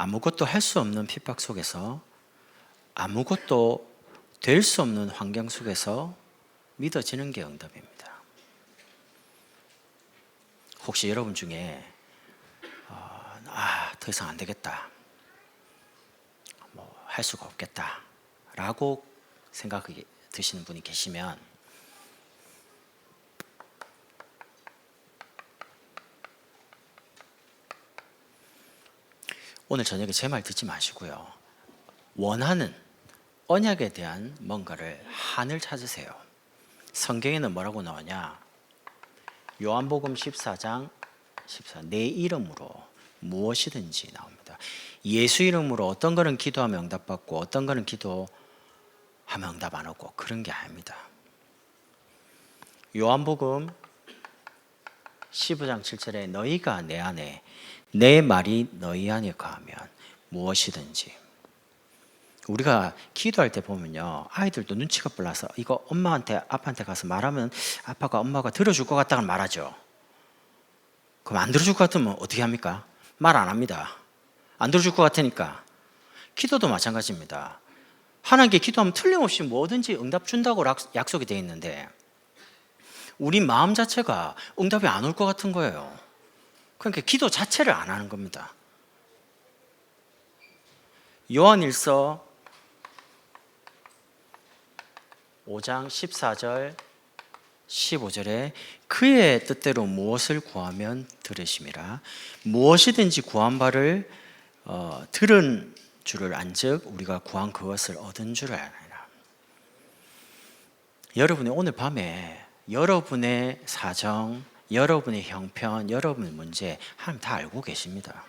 아무것도 할 수 없는 핍박 속에서, 아무것도 될 수 없는 환경 속에서 믿어지는 게 응답입니다. 혹시 여러분 중에 더 이상 안 되겠다, 할 수가 없겠다 라고 생각이 드시는 분이 계시면 오늘 저녁에 제 말 듣지 마시고요, 원하는 언약에 대한 뭔가를 한을 찾으세요. 성경에는 뭐라고 나오냐? 요한복음 14장 14, 내 이름으로 무엇이든지 나옵니다. 예수 이름으로 어떤 거는 기도하면 응답받고 어떤 거는 기도하면 응답 안 오고 그런 게 아닙니다. 요한복음 15장 7절에 너희가 내 안에, 내 말이 너희 안에 거하면 무엇이든지. 우리가 기도할 때 보면요, 아이들도 눈치가 빨라서 이거 엄마한테 아빠한테 가서 말하면 아빠가 엄마가 들어줄 것 같다고 말하죠. 그럼 안 들어줄 것 같으면 어떻게 합니까? 말 안 합니다. 안 들어줄 것 같으니까. 기도도 마찬가지입니다. 하나님께 기도하면 틀림없이 뭐든지 응답 준다고 약속이 되어 있는데 우리 마음 자체가 응답이 안 올 것 같은 거예요. 그러니까 기도 자체를 안 하는 겁니다. 요한일서 5장 14절 15절에 그의 뜻대로 무엇을 구하면 들으심이라. 무엇이든지 구한 바를 들은 줄을 안즉 우리가 구한 그것을 얻은 줄을 아니라. 여러분이 오늘 밤에 여러분의 사정, 여러분의 형편, 여러분의 문제 하나님 다 알고 계십니다.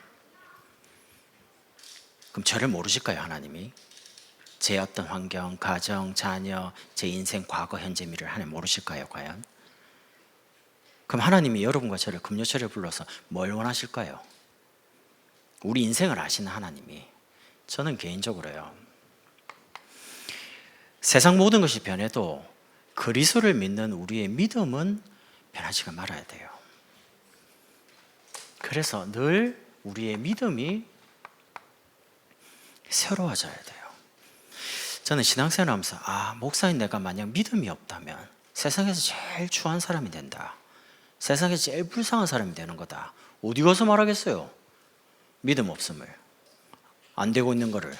그럼 저를 모르실까요, 하나님이? 제 어떤 환경, 가정, 자녀, 제 인생, 과거, 현재, 미래를 하나님 모르실까요, 과연? 그럼 하나님이 여러분과 저를 금요철에 불러서 뭘 원하실까요? 우리 인생을 아시는 하나님이. 저는 개인적으로요, 세상 모든 것이 변해도 그리스도를 믿는 우리의 믿음은 변하지가 말아야 돼요. 그래서 늘 우리의 믿음이 새로워져야 돼요. 저는 신앙생활 하면서 목사님, 내가 만약 믿음이 없다면 세상에서 제일 추한 사람이 된다, 세상에서 제일 불쌍한 사람이 되는 거다. 어디 가서 말하겠어요? 믿음 없음을, 안 되고 있는 거를.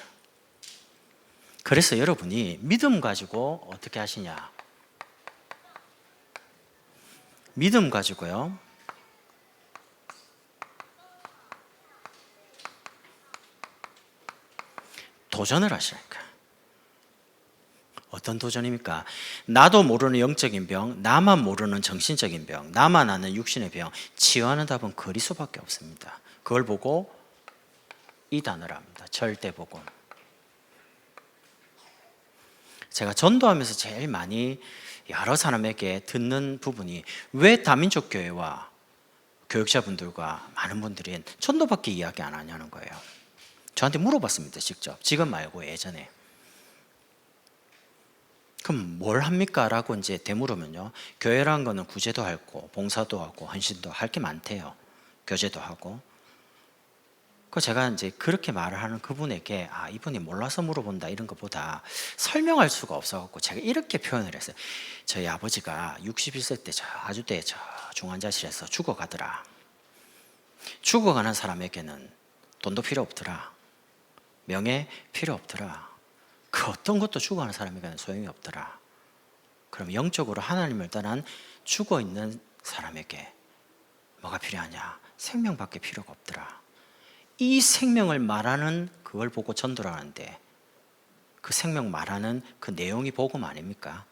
그래서 여러분이 믿음 가지고 어떻게 하시냐? 믿음 가지고요, 도전을 하시라니까. 어떤 도전입니까? 나도 모르는 영적인 병, 나만 모르는 정신적인 병, 나만 아는 육신의 병, 치유하는 답은 그리스도밖에 없습니다. 그걸 보고 이 단어를 합니다. 절대복음. 제가 전도하면서 제일 많이 여러 사람에게 듣는 부분이 왜 다민족 교회와 교육자분들과 많은 분들이 전도밖에 이야기 안 하냐는 거예요. 저한테 물어봤습니다, 직접. 지금 말고 예전에. 그럼 뭘 합니까? 라고 이제 되물으면요, 교회라는 거는 구제도 하고 봉사도 하고 헌신도 할 게 많대요. 교제도 하고. 그 제가 이제 그렇게 말을 하는 그분에게 이분이 몰라서 물어본다 이런 것보다 설명할 수가 없어갖고 제가 이렇게 표현을 했어요. 저희 아버지가 61세 때 아주대 중환자실에서 죽어가더라. 죽어가는 사람에게는 돈도 필요 없더라, 명예 필요 없더라, 그 어떤 것도 죽어가는 사람에게는 소용이 없더라. 그럼 영적으로 하나님을 떠난 죽어있는 사람에게 뭐가 필요하냐? 생명밖에 필요가 없더라. 이 생명을 말하는 그걸 보고 전도를 하는데 그 생명 말하는 그 내용이 복음 아닙니까?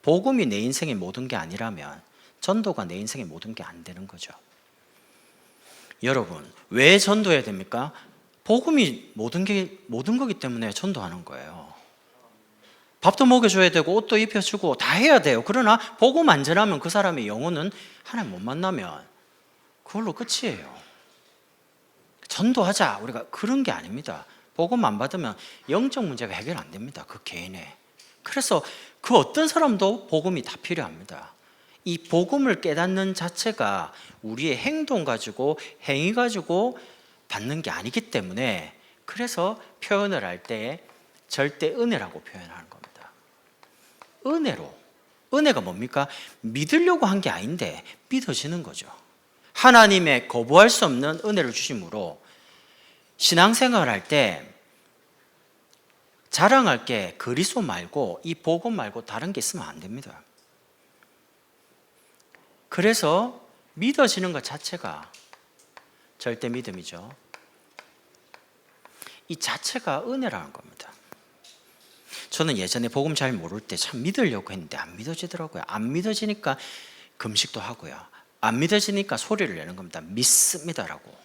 복음이 내 인생의 모든 게 아니라면 전도가 내 인생의 모든 게 안 되는 거죠. 여러분, 왜 전도해야 됩니까? 복음이 모든 거기 때문에 전도하는 거예요. 밥도 먹여줘야 되고 옷도 입혀주고 다 해야 돼요. 그러나 복음 안 전하면 그 사람의 영혼은 하나님 못 만나면 그걸로 끝이에요. 전도하자, 우리가 그런 게 아닙니다. 복음 안 받으면 영적 문제가 해결 안 됩니다, 그 개인의. 그래서 그 어떤 사람도 복음이 다 필요합니다. 이 복음을 깨닫는 자체가 우리의 행동 가지고 행위 가지고 받는 게 아니기 때문에 그래서 표현을 할 때에 절대 은혜라고 표현하는 겁니다. 은혜가 뭡니까? 믿으려고 한 게 아닌데 믿어지는 거죠. 하나님의 거부할 수 없는 은혜를 주심으로 신앙생활을 할 때 자랑할 게 그리스도 말고 이 복음 말고 다른 게 있으면 안 됩니다. 그래서 믿어지는 것 자체가 절대 믿음이죠. 이 자체가 은혜라는 겁니다. 저는 예전에 복음 잘 모를 때 참 믿으려고 했는데 안 믿어지더라고요. 안 믿어지니까 금식도 하고요. 안 믿어지니까 소리를 내는 겁니다. 믿습니다라고.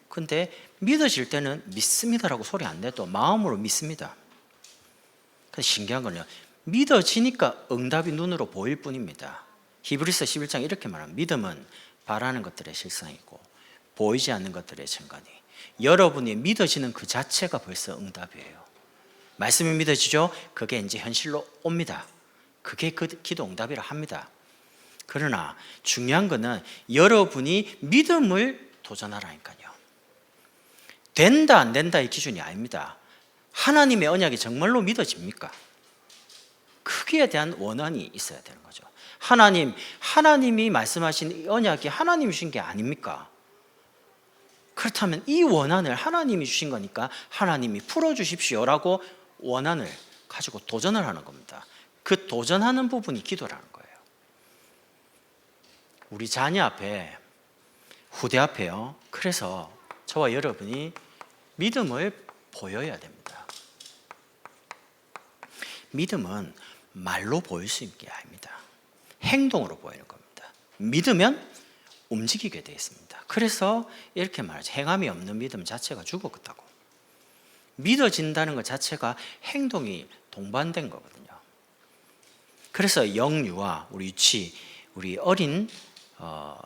근데 믿어질 때는 믿습니다라고 소리 안 내도 마음으로 믿습니다. 근데 신기한 건요, 믿어지니까 응답이 눈으로 보일 뿐입니다. 히브리서 11장 이렇게 말합니다. 믿음은 바라는 것들의 실상이고 보이지 않는 것들의 증거니, 여러분이 믿어지는 그 자체가 벌써 응답이에요. 말씀이 믿어지죠? 그게 이제 현실로 옵니다. 그게 그 기도 응답이라 합니다. 그러나 중요한 거는 여러분이 믿음을 도전하라니까요. 된다 안 된다의 기준이 아닙니다. 하나님의 언약이 정말로 믿어집니까? 크기에 대한 원한이 있어야 되는 거죠. 하나님이 말씀하신 이 언약이 하나님이 주신 게 아닙니까? 그렇다면 이 원한을 하나님이 주신 거니까 하나님이 풀어주십시오라고 원한을 가지고 도전을 하는 겁니다. 그 도전하는 부분이 기도라는 거예요. 우리 자녀 앞에, 후대 앞에요. 그래서 저와 여러분이 믿음을 보여야 됩니다. 믿음은 말로 보일 수 있는 게 아닙니다. 행동으로 보이는 겁니다. 믿으면 움직이게 되어 있습니다. 그래서 이렇게 말하죠. 행함이 없는 믿음 자체가 죽었다고. 믿어진다는 것 자체가 행동이 동반된 거거든요. 그래서 영유아, 우리 유치, 우리 어린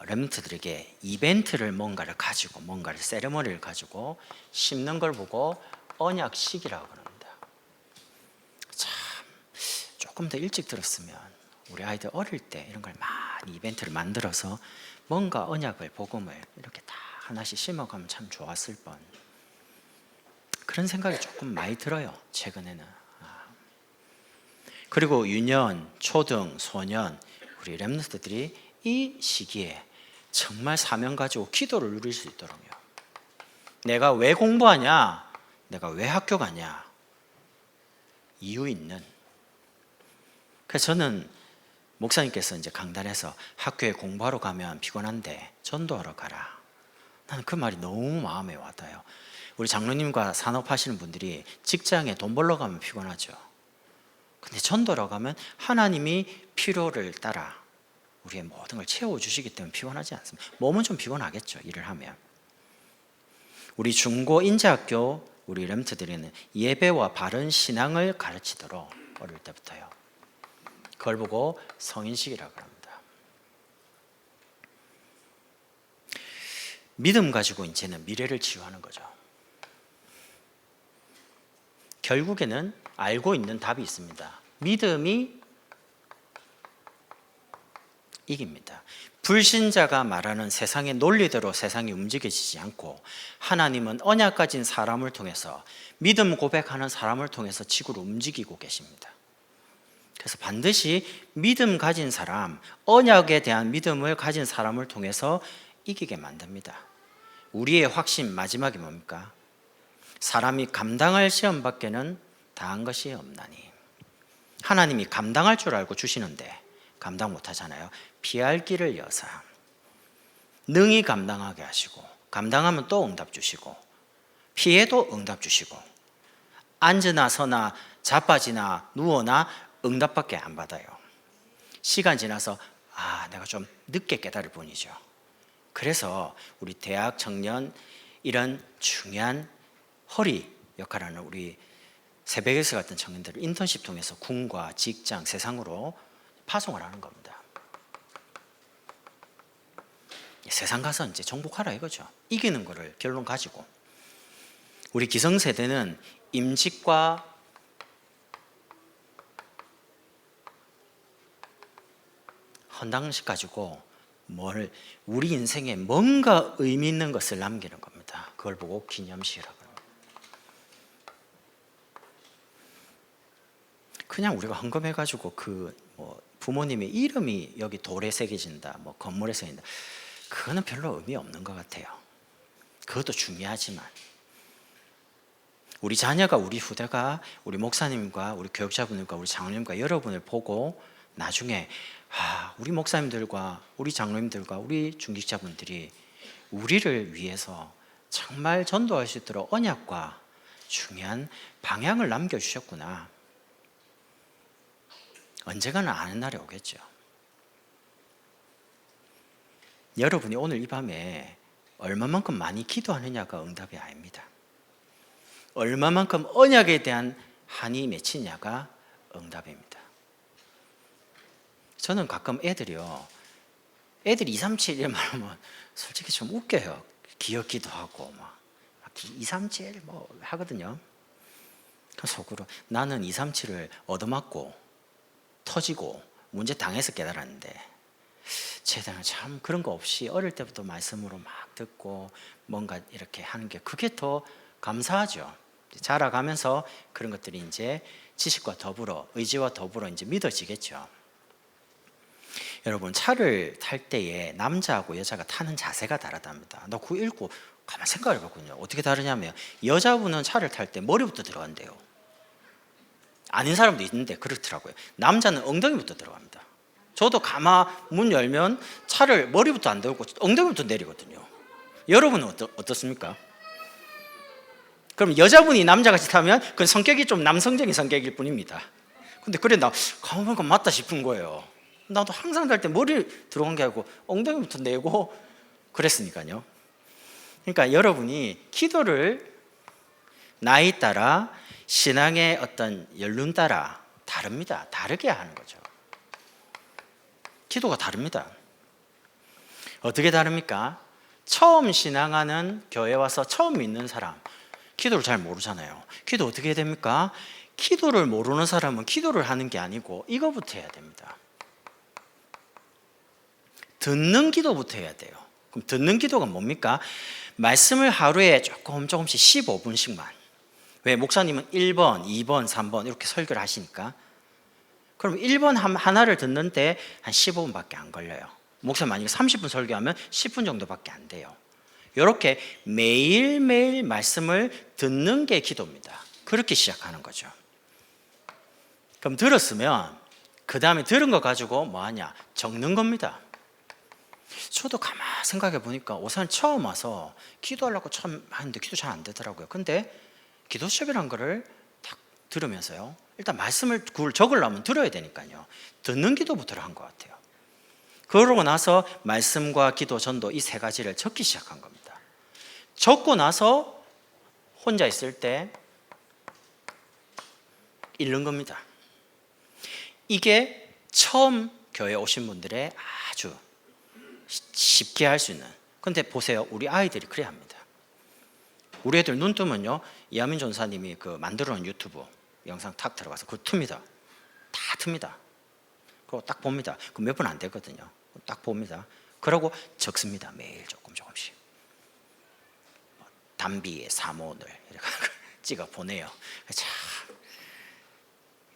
렘넌트들에게 이벤트를 뭔가를 가지고, 뭔가를 세레머니를 가지고 심는 걸 보고 언약식이라고 합니다. 참 조금 더 일찍 들었으면 우리 아이들 어릴 때 이런 걸 많이 이벤트를 만들어서 뭔가 언약을, 복음을 이렇게 다 하나씩 심어가면 참 좋았을 뻔. 그런 생각이 조금 많이 들어요, 최근에는. 그리고 유년, 초등, 소년, 우리 렘넌트들이 이 시기에 정말 사명 가지고 기도를 누릴 수 있도록요. 내가 왜 공부하냐? 내가 왜 학교 가냐? 이유 있는. 그래서 저는 목사님께서 이제 강단에서 학교에 공부하러 가면 피곤한데 전도하러 가라. 나는 그 말이 너무 마음에 와닿아요. 우리 장로님과 산업하시는 분들이 직장에 돈 벌러 가면 피곤하죠. 근데 전도하러 가면 하나님이 필요를 따라 우리의 모든 걸 채워주시기 때문에 피곤하지 않습니다. 몸은 좀 피곤하겠죠, 일을 하면. 우리 중고 인재학교 우리 렘트들에는 예배와 바른 신앙을 가르치도록 어릴 때부터요. 그걸 보고 성인식이라고 합니다. 믿음 가지고 이제는 미래를 치유하는 거죠. 결국에는 알고 있는 답이 있습니다. 믿음이 이깁니다. 불신자가 말하는 세상의 논리대로 세상이 움직여지지 않고 하나님은 언약 가진 사람을 통해서, 믿음 고백하는 사람을 통해서 지구를 움직이고 계십니다. 그래서 반드시 믿음 가진 사람, 언약에 대한 믿음을 가진 사람을 통해서 이기게 만듭니다. 우리의 확신 마지막이 뭡니까? 사람이 감당할 시험 밖에는 다한 것이 없나니. 하나님이 감당할 줄 알고 주시는데 감당 못하잖아요. 피할 길을 여사 능히 감당하게 하시고, 감당하면 또 응답 주시고, 피해도 응답 주시고, 앉으나 서나 자빠지나 누워나 응답밖에 안 받아요. 시간 지나서 내가 좀 늦게 깨달을 뿐이죠. 그래서 우리 대학 청년, 이런 중요한 허리 역할하는 우리 새벽에서 같은 청년들을 인턴십 통해서 군과 직장, 세상으로 파송을 하는 겁니다. 세상 가서 이제 정복하라 이거죠. 이기는 거를 결론 가지고. 우리 기성세대는 임직과 헌당식 가지고 우리 인생에 뭔가 의미 있는 것을 남기는 겁니다. 그걸 보고 기념식이라고 합니다. 그냥 우리가 헌금해가지고 뭐 부모님의 이름이 여기 돌에 새겨진다, 뭐 건물에 새긴다, 그거는 별로 의미 없는 것 같아요. 그것도 중요하지만 우리 자녀가, 우리 후대가 우리 목사님과 우리 교육자분들과 우리 장로님과 여러분을 보고 나중에 우리 목사님들과 우리 장로님들과 우리 중직자분들이 우리를 위해서 정말 전도할 수 있도록 언약과 중요한 방향을 남겨주셨구나, 언젠가는 아는 날이 오겠죠. 여러분이 오늘 이 밤에 얼마만큼 많이 기도하느냐가 응답이 아닙니다. 얼마만큼 언약에 대한 한이 맺히냐가 응답입니다. 저는 가끔 애들이 2, 3, 7 말하면 솔직히 좀 웃겨요. 귀엽기도 하고 막 2, 3, 7 뭐 하거든요. 속으로 나는 2, 3, 7을 얻어맞고 터지고 문제 당해서 깨달았는데, 쟤들은 참 그런 거 없이 어릴 때부터 말씀으로 막 듣고 뭔가 이렇게 하는 게 그게 더 감사하죠. 자라가면서 그런 것들이 이제 지식과 더불어, 의지와 더불어 이제 믿어지겠죠. 여러분, 차를 탈 때에 남자하고 여자가 타는 자세가 다르답니다. 나 그거 읽고 가만 생각을 해봤거든요. 어떻게 다르냐면, 여자분은 차를 탈 때 머리부터 들어간대요. 아닌 사람도 있는데 그렇더라고요. 남자는 엉덩이부터 들어갑니다. 저도 가마 문 열면 차를 머리부터 안 들고 엉덩이부터 내리거든요. 여러분은 어떻습니까? 그럼 여자분이 남자같이 타면 그 성격이 좀 남성적인 성격일 뿐입니다. 근데 그래, 나 가만 보니까 맞다 싶은 거예요. 나도 항상 탈 때 머리 들어간 게 아니고 엉덩이부터 내고 그랬으니까요. 그러니까 여러분이 기도를 나이 따라, 신앙의 어떤 연륜 따라 다릅니다. 다르게 하는 거죠. 기도가 다릅니다. 어떻게 다릅니까? 처음 신앙하는 교회 와서 처음 믿는 사람, 기도를 잘 모르잖아요. 기도 어떻게 해야 됩니까? 기도를 모르는 사람은 기도를 하는 게 아니고 이거부터 해야 됩니다. 듣는 기도부터 해야 돼요. 그럼 듣는 기도가 뭡니까? 말씀을 하루에 조금씩 15분씩만. 왜? 목사님은 1번, 2번, 3번 이렇게 설교를 하시니까. 그럼 1번 하나를 듣는데 한 15분밖에 안 걸려요. 목사님 만약에 30분 설교하면 10분 정도밖에 안 돼요. 이렇게 매일매일 말씀을 듣는 게 기도입니다. 그렇게 시작하는 거죠. 그럼 들었으면 그 다음에 들은 거 가지고 뭐 하냐? 적는 겁니다. 저도 가만 생각해 보니까 오산 처음 와서 기도하려고 처음 하는데 기도 잘 안 되더라고요. 근데 기도 수업이란 거를 딱 들으면서요, 일단 말씀을 그걸 적으려면 들어야 되니까요, 듣는 기도부터 한 것 같아요. 그러고 나서 말씀과 기도, 전도 이 세 가지를 적기 시작한 겁니다. 적고 나서 혼자 있을 때 읽는 겁니다. 이게 처음 교회 오신 분들의 아주 쉽게 할 수 있는. 근데 보세요, 우리 아이들이 그래야 합니다. 우리 애들 눈 뜨면요, 이하민 전사님이 그 만들어 놓은 유튜브 영상 탁 들어가서 그거 틉니다. 다 틉니다. 그리고 딱 봅니다. 그 몇 분 안 되거든요. 딱 봅니다. 그러고 적습니다. 매일 조금씩. 담비의 사모를 이렇게 찍어 보내요. 참,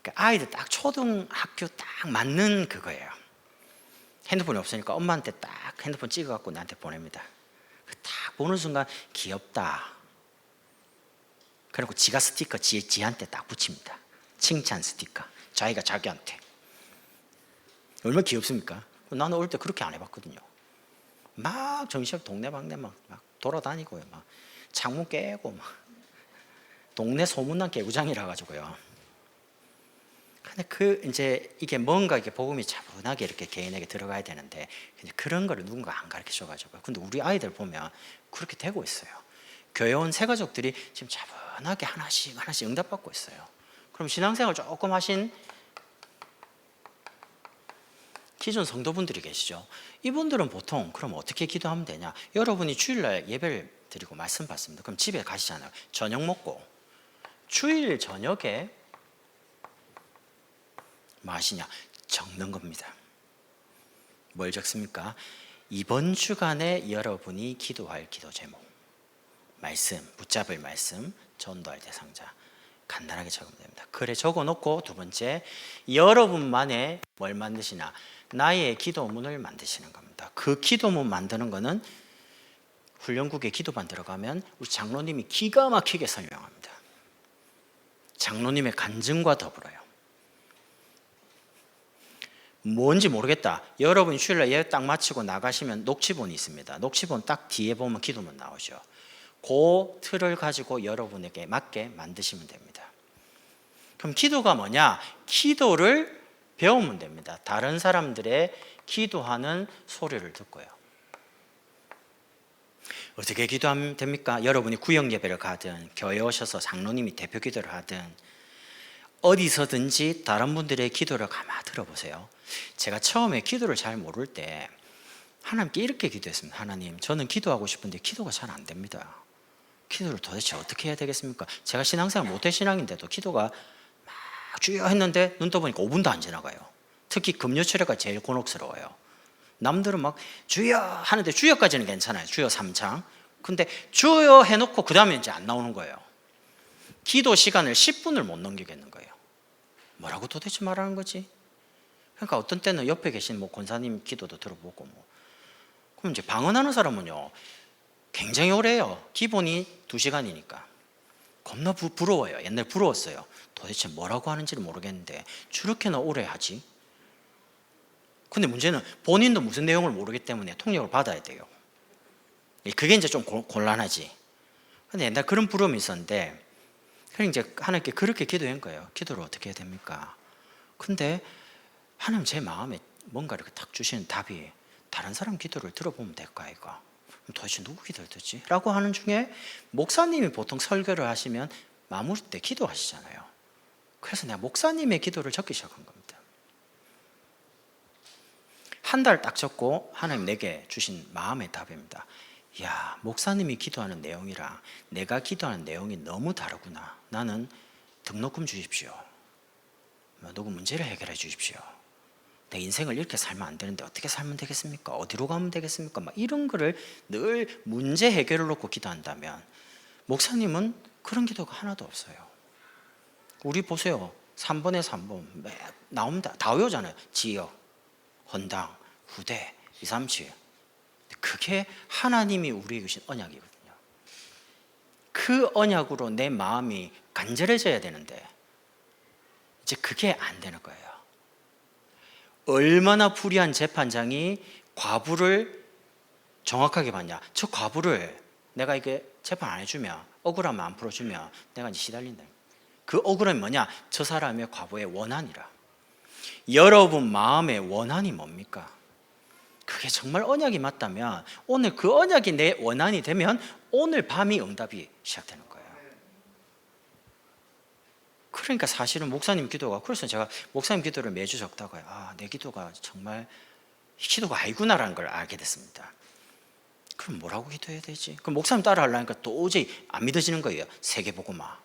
그러니까 아이들 딱 초등학교 딱 맞는 그거예요. 핸드폰이 없으니까 엄마한테 딱 핸드폰 찍어갖고 나한테 보냅니다. 딱 보는 순간 귀엽다. 그리고 지가 스티커 지한테 딱 붙입니다. 칭찬 스티커. 자기가 자기한테. 얼마나 귀엽습니까? 나는 어릴 때 그렇게 안 해봤거든요. 막 정신없이 동네방네 막 돌아다니고요. 막 창문 깨고 막 동네 소문난 개구장이라 가지고요. 근데 이제 이게 뭔가 이게 복음이 차분하게 이렇게 개인에게 들어가야 되는데 그런 거를 누군가 안 가르쳐 줘가지고요. 근데 우리 아이들 보면 그렇게 되고 있어요. 교회 온 새 가족들이 지금 차분하게 하나씩 응답받고 있어요. 그럼 신앙생활 조금 하신 기존 성도분들이 계시죠. 이분들은 보통 그럼 어떻게 기도하면 되냐? 여러분이 주일날 예배를 드리고 말씀 받습니다. 그럼 집에 가시잖아요. 저녁 먹고 주일 저녁에 뭐 하시냐? 적는 겁니다. 뭘 적습니까? 이번 주간에 여러분이 기도할 기도 제목, 말씀, 붙잡을 말씀, 전도할 대상자, 간단하게 적으면 됩니다. 글에 적어놓고 두 번째, 여러분만의 뭘 만드시나? 나의 기도문을 만드시는 겁니다. 그 기도문 만드는 거는 훈련국에 기도반 들어가면 우리 장로님이 기가 막히게 설명합니다. 장로님의 간증과 더불어요. 뭔지 모르겠다. 여러분 휴일날 예배 딱 마치고 나가시면 녹취본이 있습니다. 녹취본 딱 뒤에 보면 기도문 나오죠. 그 틀을 가지고 여러분에게 맞게 만드시면 됩니다. 그럼 기도가 뭐냐? 기도를 배우면 됩니다. 다른 사람들의 기도하는 소리를 듣고요. 어떻게 기도하면 됩니까? 여러분이 구역 예배를 가든 교회 오셔서 장로님이 대표 기도를 하든 어디서든지 다른 분들의 기도를 가만히 들어보세요. 제가 처음에 기도를 잘 모를 때 하나님께 이렇게 기도했습니다. 하나님, 저는 기도하고 싶은데 기도가 잘 안 됩니다. 기도를 도대체 어떻게 해야 되겠습니까? 제가 신앙생활 모태신앙인데도 기도가 막 주여 했는데 눈 떠보니까 5분도 안 지나가요. 특히 금요철회가 제일 곤혹스러워요. 남들은 막 주여 하는데 주여까지는 괜찮아요. 주여 3창. 근데 주여 해놓고 그 다음에 이제 안 나오는 거예요. 기도 시간을 10분을 못 넘기겠는 거예요. 뭐라고 도대체 말하는 거지? 그러니까 어떤 때는 옆에 계신 뭐 권사님 기도도 들어보고 뭐. 그럼 이제 방언하는 사람은요 굉장히 오래 해요. 기본이 2시간이니까. 겁나 부러워요. 옛날에 부러웠어요. 도대체 뭐라고 하는지를 모르겠는데 저렇게나 오래 하지? 근데 문제는 본인도 무슨 내용을 모르기 때문에 통역을 받아야 돼요. 그게 이제 좀 곤란하지. 근데 옛날 그런 부러움이 있었는데 그래서 이제 하나님께 그렇게 기도한 거예요. 기도를 어떻게 해야 됩니까? 근데 하나님 제 마음에 뭔가 이렇게 탁 주시는 답이 다른 사람 기도를 들어보면 될까 이거? 도대체 누구 기도를 듣지? 라고 하는 중에 목사님이 보통 설교를 하시면 마무리 때 기도하시잖아요. 그래서 내가 목사님의 기도를 적기 시작한 겁니다. 한 달 딱 적고 하나님 내게 주신 마음의 답입니다. 야, 목사님이 기도하는 내용이랑 내가 기도하는 내용이 너무 다르구나. 나는 등록금 주십시오. 누구 문제를 해결해 주십시오. 내 인생을 이렇게 살면 안 되는데 어떻게 살면 되겠습니까? 어디로 가면 되겠습니까? 막 이런 거를 늘 문제 해결을 놓고 기도한다면 목사님은 그런 기도가 하나도 없어요. 우리 보세요. 3번에 3번 나옵니다. 다 외우잖아요. 지역, 헌당, 후대, 237. 그게 하나님이 우리에게 주신 언약이거든요. 그 언약으로 내 마음이 간절해져야 되는데 이제 그게 안 되는 거예요. 얼마나 불의한 재판장이 과부를 정확하게 봤냐. 저 과부를 내가 이게 재판 안 해주면, 억울하면 안 풀어주면 내가 이제 시달린다. 그 억울함이 뭐냐? 저 사람의 과부의 원한이라. 여러분 마음의 원한이 뭡니까? 그게 정말 언약이 맞다면 오늘 그 언약이 내 원한이 되면 오늘 밤이 응답이 시작되는 거예요. 그러니까 사실은 목사님 기도가, 그래서 제가 목사님 기도를 매주 적다가요. 아, 내 기도가 정말 기도가 아니구나라는 걸 알게 됐습니다. 그럼 뭐라고 기도해야 되지? 그럼 목사님 따라 하려니까 도저히 안 믿어지는 거예요. 세계복음화.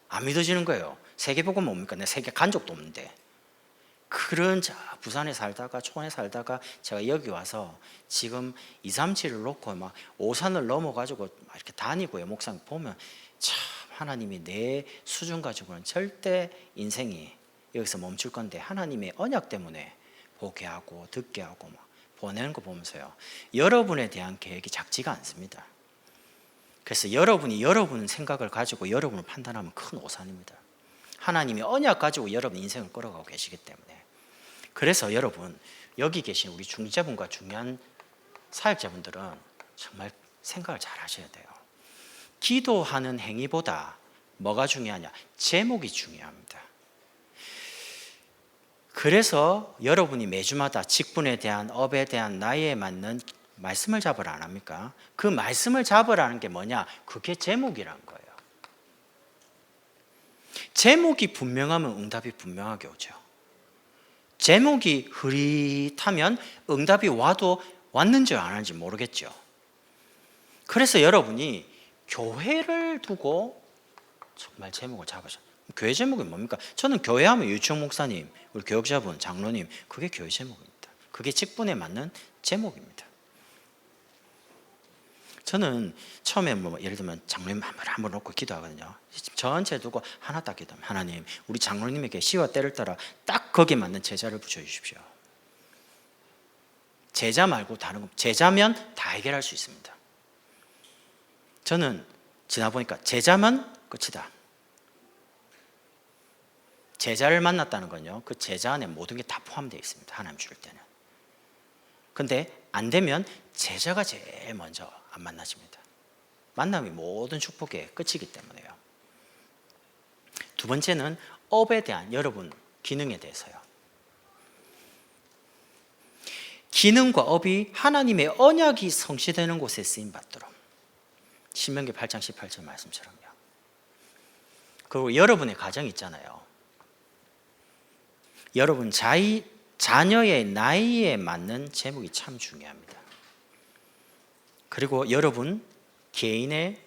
안 믿어지는 거예요. 세계복음 뭡니까? 내가 세계 간 적도 없는데. 그런 부산에 살다가 초원에 살다가 제가 여기 와서 지금 237을 놓고 막 오산을 넘어가지고 막 이렇게 다니고요. 목사님 보면 참 하나님이 내 수준 가지고는 절대 인생이 여기서 멈출 건데 하나님의 언약 때문에 보게 하고 듣게 하고 막 보내는 거 보면서요. 여러분에 대한 계획이 작지가 않습니다. 그래서 여러분 생각을 가지고 여러분을 판단하면 큰 오산입니다. 하나님이 언약 가지고 여러분 인생을 끌어가고 계시기 때문에. 그래서 여러분 여기 계신 우리 중직자분과 중요한 사역자분들은 정말 생각을 잘 하셔야 돼요. 기도하는 행위보다 뭐가 중요하냐? 제목이 중요합니다. 그래서 여러분이 매주마다 직분에 대한, 업에 대한 나이에 맞는 말씀을 잡으라 안 합니까? 그 말씀을 잡으라는 게 뭐냐? 그게 제목이란 거예요. 제목이 분명하면 응답이 분명하게 오죠. 제목이 흐릿하면 응답이 와도 왔는지 안 왔는지 모르겠죠. 그래서 여러분이 교회를 두고 정말 제목을 잡으셔. 교회 제목이 뭡니까? 저는 교회하면 유치용 목사님, 우리 교역자분, 장로님, 그게 교회 제목입니다. 그게 직분에 맞는 제목입니다. 저는 처음에 뭐 예를 들면 장로님 한번 놓고 기도하거든요. 전체 두고 하나 딱 기도하면 하나님 우리 장로님에게 시와 때를 따라 딱 거기에 맞는 제자를 붙여주십시오. 제자 말고 다른 거 제자면 다 해결할 수 있습니다. 저는 지나보니까 제자면 끝이다. 제자를 만났다는 건요 그 제자 안에 모든 게 다 포함되어 있습니다. 하나님 주실 때는. 근데 안 되면 제자가 제일 먼저 안 만나집니다. 만남이 모든 축복의 끝이기 때문에요. 두 번째는 업에 대한 여러분 기능에 대해서요. 기능과 업이 하나님의 언약이 성취되는 곳에 쓰임 받도록. 신명기 8장 18절 말씀처럼요. 그리고 여러분의 가정이 있잖아요. 여러분 자녀의 나이에 맞는 제목이 참 중요합니다. 그리고 여러분 개인의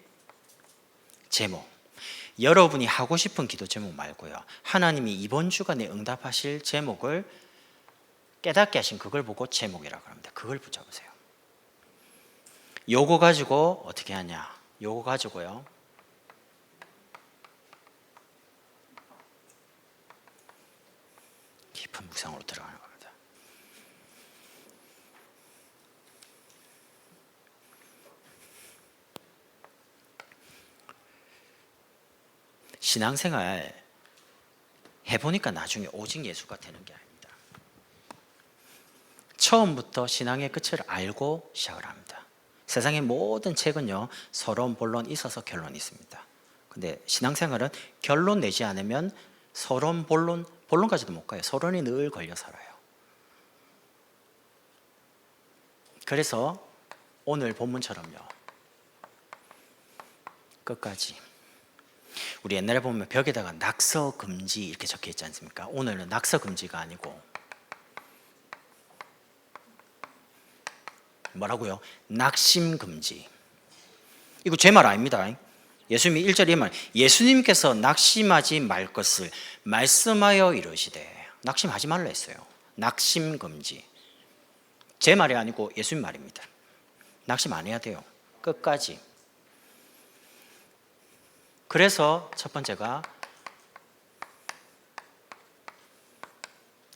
제목, 여러분이 하고 싶은 기도 제목 말고요, 하나님이 이번 주간에 응답하실 제목을 깨닫게 하신 그걸 보고 제목이라고 합니다. 그걸 붙잡으세요. 요거 가지고 어떻게 하냐, 요거 가지고요 깊은 묵상으로 들어가는 겁니다. 신앙생활 해보니까 나중에 오직 예수가 되는 게 아닙니다. 처음부터 신앙의 끝을 알고 시작을 합니다. 세상의 모든 책은요 서론, 본론 있어서 결론이 있습니다. 근데 신앙생활은 결론 내지 않으면 서론, 본론까지도 못 가요. 서론이 늘 걸려 살아요. 그래서 오늘 본문처럼요 끝까지, 우리 옛날에 보면 벽에다가 낙서 금지 이렇게 적혀 있지 않습니까? 오늘은 낙서 금지가 아니고 뭐라고요? 낙심 금지. 이거 제 말 아닙니다. 예수님이 1절에 말, 예수님께서 낙심하지 말 것을 말씀하여 이르시되, 낙심하지 말라 했어요. 낙심 금지. 제 말이 아니고 예수님 말입니다. 낙심 안 해야 돼요. 끝까지. 그래서 첫 번째가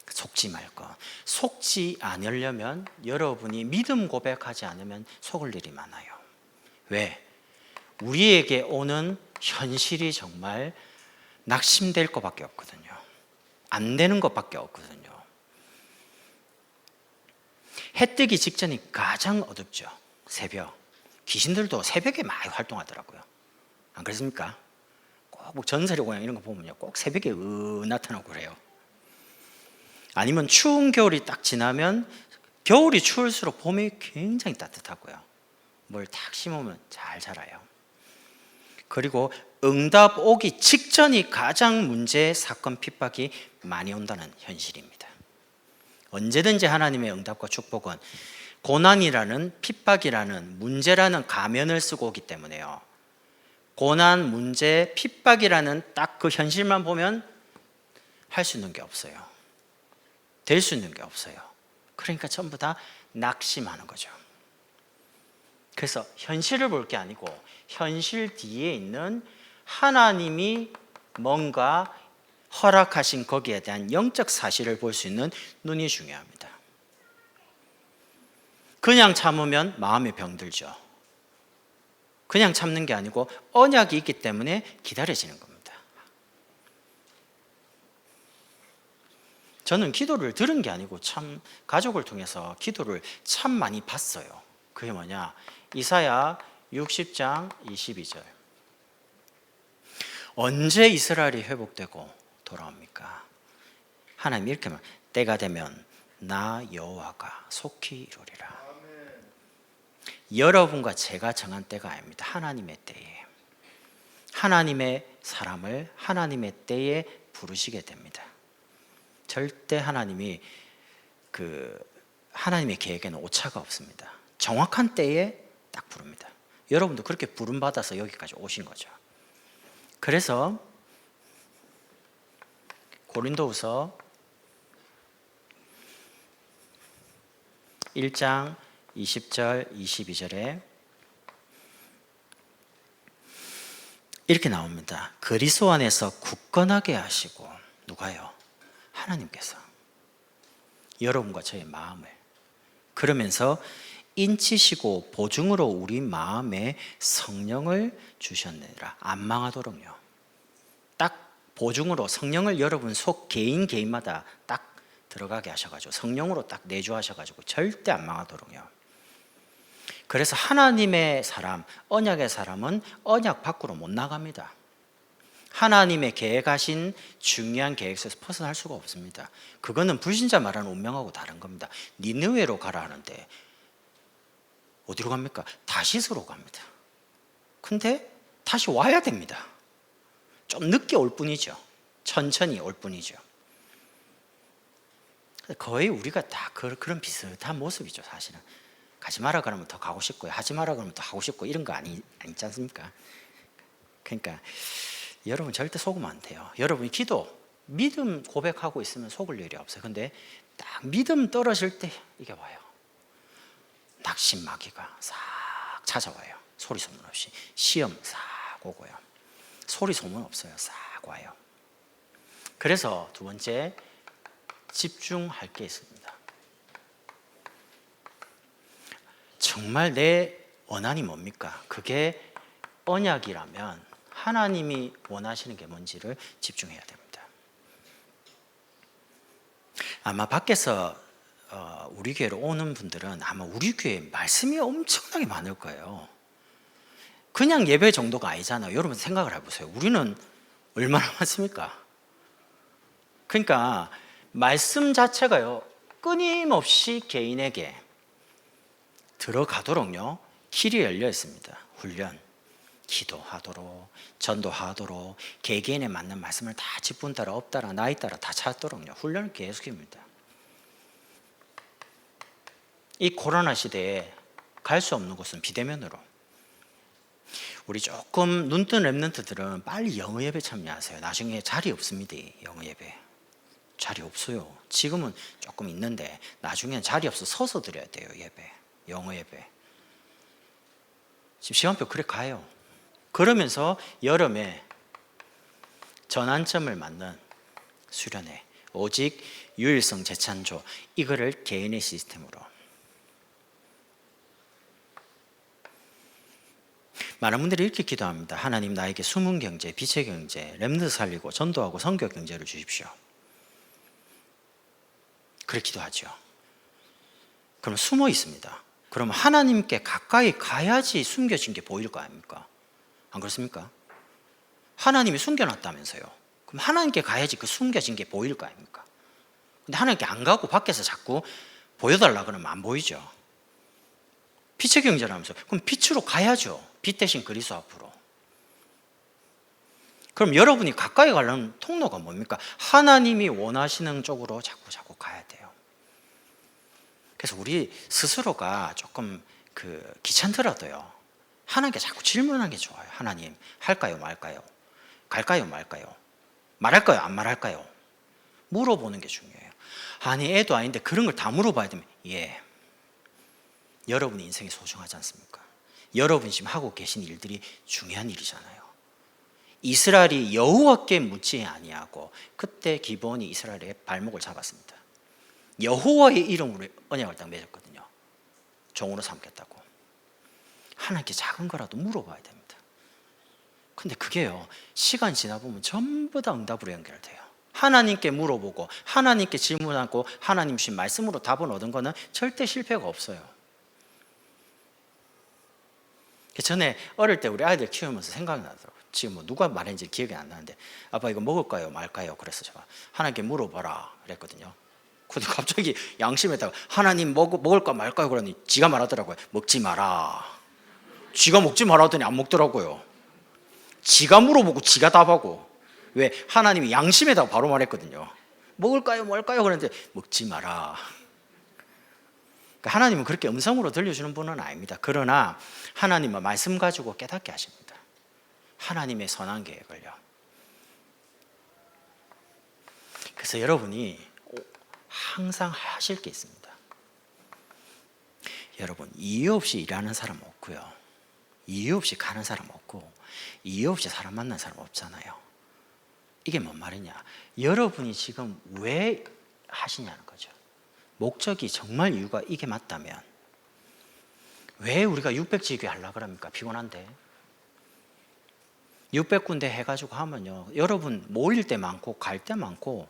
속지 말 것. 속지 않으려면 여러분이 믿음 고백하지 않으면 속을 일이 많아요. 왜? 우리에게 오는 현실이 정말 낙심될 것밖에 없거든요. 안 되는 것밖에 없거든요. 해 뜨기 직전이 가장 어둡죠. 새벽. 귀신들도 새벽에 많이 활동하더라고요. 안 그렇습니까? 꼭 전설의 고향 이런 거 보면요 꼭 새벽에 나타나고 그래요. 아니면 추운 겨울이 딱 지나면, 겨울이 추울수록 봄이 굉장히 따뜻하고요, 뭘 탁 심으면 잘 자라요. 그리고 응답 오기 직전이 가장 문제, 사건, 핍박이 많이 온다는 현실입니다. 언제든지 하나님의 응답과 축복은 고난이라는, 핍박이라는, 문제라는 가면을 쓰고 오기 때문에요. 고난, 문제, 핍박이라는 딱 그 현실만 보면 할 수 있는 게 없어요. 될 수 있는 게 없어요. 그러니까 전부 다 낙심하는 거죠. 그래서 현실을 볼 게 아니고 현실 뒤에 있는 하나님이 뭔가 허락하신 거기에 대한 영적 사실을 볼 수 있는 눈이 중요합니다. 그냥 참으면 마음에 병들죠. 그냥 참는 게 아니고 언약이 있기 때문에 기다려지는 겁니다. 저는 기도를 들은 게 아니고 참 가족을 통해서 기도를 참 많이 봤어요. 그게 뭐냐? 이사야 60장 22절. 언제 이스라엘이 회복되고 돌아옵니까? 하나님 이렇게 말, 때가 되면 나 여호와가 속히 이루리라. 여러분과 제가 정한 때가 아닙니다. 하나님의 때에, 하나님의 사람을 하나님의 때에 부르시게 됩니다. 절대 하나님이 하나님의 계획에는 오차가 없습니다. 정확한 때에 딱 부릅니다. 여러분도 그렇게 부름 받아서 여기까지 오신 거죠. 그래서 고린도후서 1장 20절 22절에 이렇게 나옵니다. 그리스도 안에서 굳건하게 하시고, 누가요? 하나님께서 여러분과 저의 마음을, 그러면서 인치시고 보증으로 우리 마음에 성령을 주셨느니라. 안 망하도록요. 딱 보증으로 성령을 여러분 속 개인마다 딱 들어가게 하셔가지고 성령으로 딱 내주하셔가지고 절대 안 망하도록요. 그래서 하나님의 사람, 언약의 사람은 언약 밖으로 못 나갑니다. 하나님의 계획하신 중요한 계획에서 벗어날 수가 없습니다. 그거는 불신자 말하는 운명하고 다른 겁니다. 니느웨로 가라 하는데 어디로 갑니까? 다시스로 갑니다. 근데 다시 와야 됩니다. 좀 늦게 올 뿐이죠. 천천히 올 뿐이죠. 거의 우리가 다 그런 비슷한 모습이죠. 사실은 가지 마라 그러면 더 가고 싶고요, 하지 마라 그러면 더 하고 싶고, 이런 거 아니지 않습니까? 그러니까 여러분 절대 속으면 안 돼요. 여러분이 기도, 믿음 고백하고 있으면 속을 일이 없어요. 근데 딱 믿음 떨어질 때 이게 와요. 낙심마귀가 싹 찾아와요. 소리 소문 없이. 시험 싹 오고요. 소리 소문 없어요. 싹 와요. 그래서 두 번째, 집중할 게 있습니다. 정말 내 원한이 뭡니까? 그게 언약이라면 하나님이 원하시는 게 뭔지를 집중해야 됩니다. 아마 밖에서 우리 교회로 오는 분들은 아마 우리 교회 말씀이 엄청나게 많을 거예요. 그냥 예배 정도가 아니잖아요. 여러분 생각을 해보세요. 우리는 얼마나 많습니까? 그러니까 말씀 자체가요, 끊임없이 개인에게 들어가도록요 길이 열려 있습니다. 훈련, 기도하도록, 전도하도록, 개개인에 맞는 말씀을 다 직분 따라 업 따라 나이 따라 다 찾도록요 훈련을 계속입니다. 이 코로나 시대에 갈 수 없는 곳은 비대면으로. 우리 조금 눈뜬 랩런트들은 빨리 영어 예배 참여하세요. 나중에 자리 없습니다. 영어 예배 자리 없어요. 지금은 조금 있는데 나중엔 자리 없어 서서 드려야 돼요. 예배, 영어 예배. 지금 시간표 그래 가요. 그러면서 여름에 전환점을 맞는 수련회, 오직 유일성 재창조, 이거를 개인의 시스템으로. 많은 분들이 이렇게 기도합니다. 하나님, 나에게 숨은 경제, 빛의 경제, 렘넌트 살리고 전도하고 선교 경제를 주십시오. 그렇게 기도하죠. 그럼 숨어 있습니다. 그럼 하나님께 가까이 가야지 숨겨진 게 보일 거 아닙니까? 안 그렇습니까? 하나님이 숨겨놨다면서요. 그럼 하나님께 가야지 그 숨겨진 게 보일 거 아닙니까? 근데 하나님께 안 가고 밖에서 자꾸 보여달라 그러면 안 보이죠. 빛의 경제라면서 그럼 빛으로 가야죠. 빛 대신 그리스도 앞으로. 그럼 여러분이 가까이 가려는 통로가 뭡니까? 하나님이 원하시는 쪽으로 자꾸 가야 돼요. 그래서 우리 스스로가 조금 귀찮더라도요, 하나님께 자꾸 질문하는 게 좋아요. 하나님, 할까요 말까요? 갈까요 말까요? 말할까요 안 말할까요? 물어보는 게 중요해요. 아니 애도 아닌데 그런 걸 다 물어봐야 되면, 예, 여러분의 인생이 소중하지 않습니까? 여러분이 지금 하고 계신 일들이 중요한 일이잖아요. 이스라엘이 여호와께 묻지 아니하고, 그때 기브온이 이스라엘의 발목을 잡았습니다. 여호와의 이름으로 언약을 딱 맺었거든요. 종으로 삼겠다고. 하나님께 작은 거라도 물어봐야 됩니다. 근데 그게요, 시간 지나 보면 전부 다 응답으로 연결돼요. 하나님께 물어보고 하나님께 질문하고 하나님 주신 말씀으로 답을 얻은 거는 절대 실패가 없어요. 전에 어릴 때 우리 아이들 키우면서 생각이 나더라고요. 지금 뭐 누가 말했는지 기억이 안 나는데, 아빠 이거 먹을까요 말까요? 그래서 제가 하나님께 물어봐라 그랬거든요. 근데 갑자기 양심에다가 하나님 먹을까 말까요? 그러니 지가 말하더라고요. 먹지 마라. 지가 먹지 마라 하더니 안 먹더라고요. 지가 물어보고 지가 답하고. 왜? 하나님이 양심에다가 바로 말했거든요. 먹을까요 말까요? 그랬는데 먹지 마라. 하나님은 그렇게 음성으로 들려주는 분은 아닙니다. 그러나 하나님은 말씀 가지고 깨닫게 하십니다. 하나님의 선한 계획을요. 그래서 여러분이 항상 하실 게 있습니다. 여러분, 이유 없이 일하는 사람 없고요, 이유 없이 가는 사람 없고 이유 없이 사람 만난 사람 없잖아요. 이게 뭔 말이냐? 여러분이 지금 왜 하시냐는 거죠. 목적이 정말 이유가 이게 맞다면 왜 우리가 600지기 하려고 그럽니까? 피곤한데 600군데 해가지고 하면요, 여러분 모일 때 많고 갈 때 많고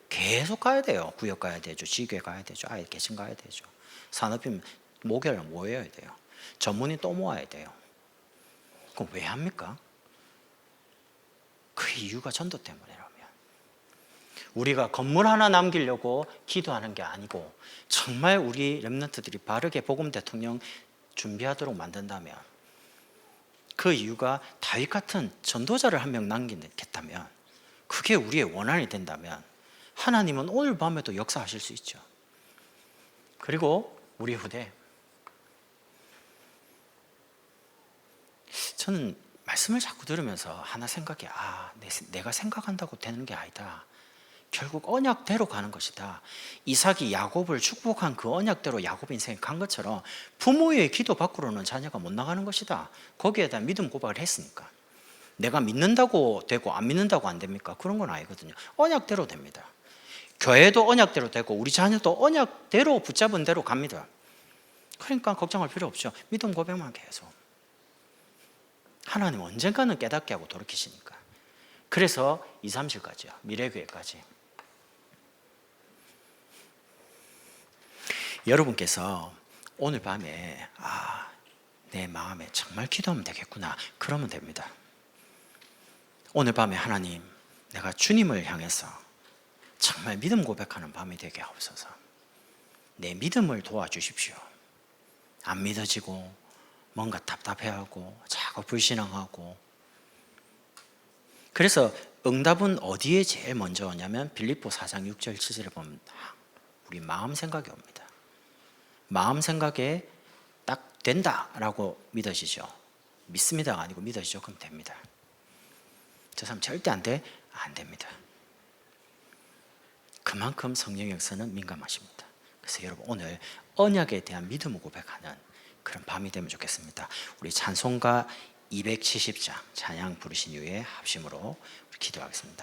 계속 가야 돼요. 구역 가야 되죠, 지교회 가야 되죠, 아예 개신 가야 되죠. 산업이면 목요일 모여야 돼요. 전문의 또 모아야 돼요. 그럼 왜 합니까? 그 이유가 전도 때문이라면. 우리가 건물 하나 남기려고 기도하는 게 아니고 정말 우리 렘넌트들이 바르게 복음 대통령 준비하도록 만든다면, 그 이유가 다윗 같은 전도자를 한 명 남기겠다면, 그게 우리의 원한이 된다면 하나님은 오늘 밤에도 역사하실 수 있죠. 그리고 우리 후대, 저는 말씀을 자꾸 들으면서 하나 생각해, 내가 생각한다고 되는 게 아니다. 결국 언약대로 가는 것이다. 이삭이 야곱을 축복한 그 언약대로 야곱 인생이 간 것처럼 부모의 기도 밖으로는 자녀가 못 나가는 것이다. 거기에 대한 믿음 고백을 했으니까. 내가 믿는다고 되고 안 믿는다고 안 됩니까? 그런 건 아니거든요. 언약대로 됩니다. 교회도 언약대로 되고 우리 자녀도 언약대로 붙잡은 대로 갑니다. 그러니까 걱정할 필요 없죠. 믿음 고백만 계속. 하나님 언젠가는 깨닫게 하고 돌이키시니까. 그래서 2, 3실까지요. 미래교회까지. 여러분께서 오늘 밤에 내 마음에 정말 기도하면 되겠구나, 그러면 됩니다. 오늘 밤에 하나님, 내가 주님을 향해서 정말 믿음 고백하는 밤이 되게 하옵소서. 내 믿음을 도와주십시오. 안 믿어지고 뭔가 답답해하고 자꾸 불신앙하고. 그래서 응답은 어디에 제일 먼저 오냐면 빌립보 4장 6절 7절에 보면 우리 마음 생각이 옵니다. 마음 생각에 딱 된다라고 믿으시죠. 믿습니다가 아니고 믿으시죠. 그럼 됩니다. 저 사람 절대 안 돼? 안 됩니다. 그만큼 성령의 역사는 민감하십니다. 그래서 여러분 오늘 언약에 대한 믿음을 고백하는 그런 밤이 되면 좋겠습니다. 우리 찬송가 270장 찬양 부르신 이후에 합심으로 기도하겠습니다.